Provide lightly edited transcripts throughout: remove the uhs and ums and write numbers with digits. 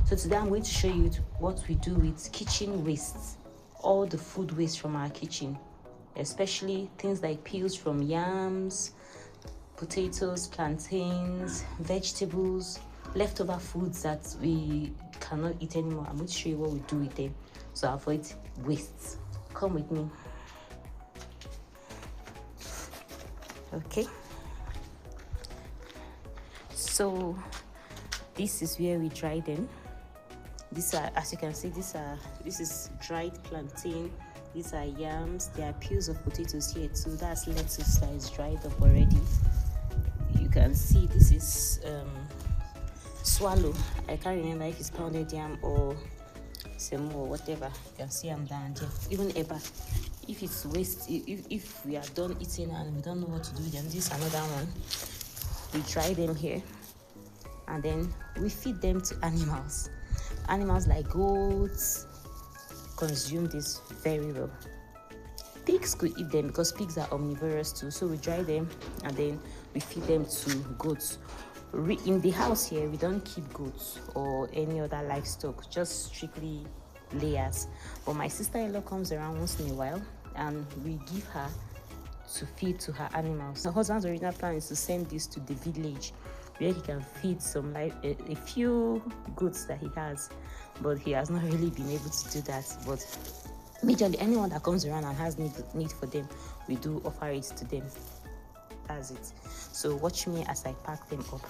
So today I'm going to show you what we do with kitchen wastes, all the food waste from our kitchen, especially things like peels from yams, potatoes, plantains, vegetables, leftover foods that we cannot eat anymore. I'm going to show you what we do with them so avoid wastes. Come with me. Okay, so this is where we dry them. These are, as you can see, this is dried plantain, these are yams, there are peels of potatoes here too. That's lettuce that is dried up already. You can see this is swallow. I can't remember if it's pounded yam or semo or whatever. You can see I'm down there. Even eba, if it's waste, if we are done eating and we don't know what to do with them, this is another one. We dry them here and then we feed them to animals. Animals like goats consume this very well. Pigs could eat them because pigs are omnivorous too. So we dry them and then we feed them to goats. In the house here, we don't keep goats or any other livestock, just strictly layers. But my sister-in-law comes around once in a while and we give her to feed to her animals. My husband's original plan is to send this to the village where he can feed some a few goats that he has, but he has not really been able to do that. But majorly anyone that comes around and has need for them, we do offer it to them. That's it. So watch me as I pack them up.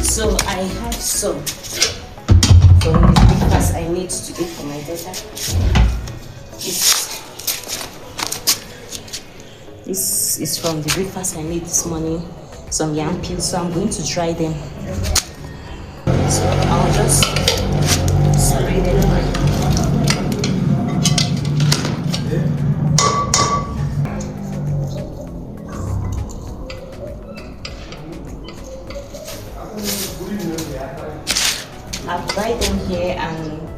So I have some from the breakfast I made today for my daughter. This is from the breakfast I made this morning. Some yam peels, so I'm going to dry them. So I'll just separate them. I've dried them here, and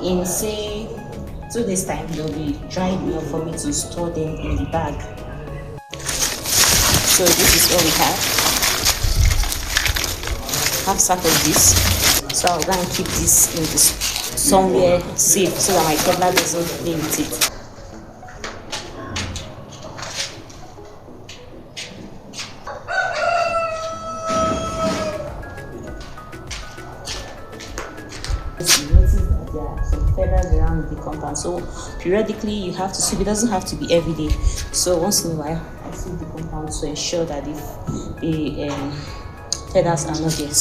in say 2 days time they'll be dried enough for me to store them in the bag. So this is what we have. Half sack of this. So I'll go and keep this in this somewhere safe so that my toddler doesn't play with it. You notice that there are some feathers around the compound, so periodically you have to sweep. It doesn't have to be every day, so once in a while I sweep the compound to ensure that if the feathers are not there.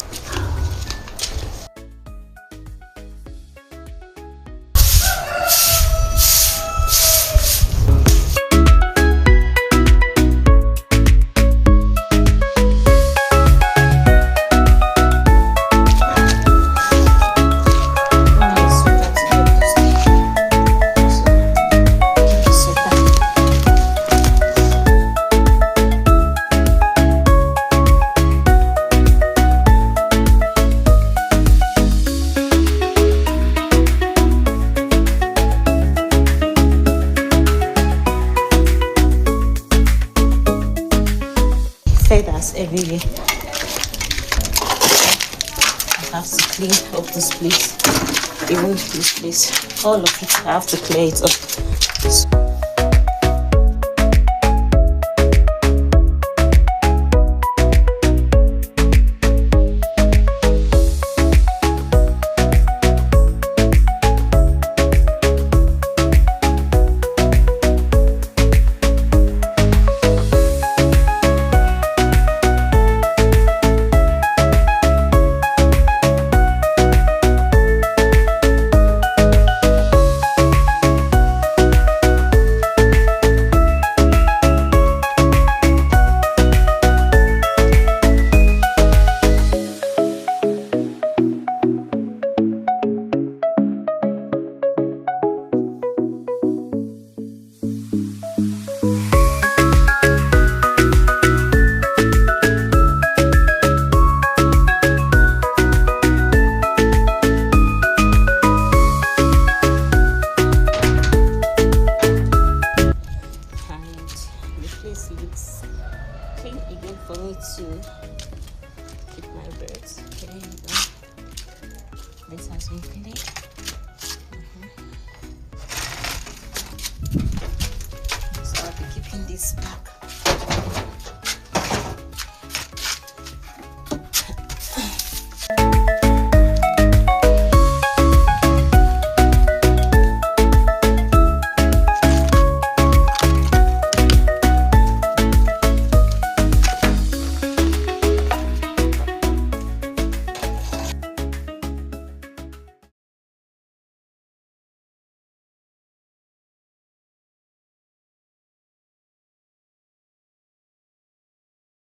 have to clean up this place, even this place, all of it I have to clear it up. Looks clean again for me to keep my birds. Okay, there you go. This has been cleaned. So I'll be keeping this back.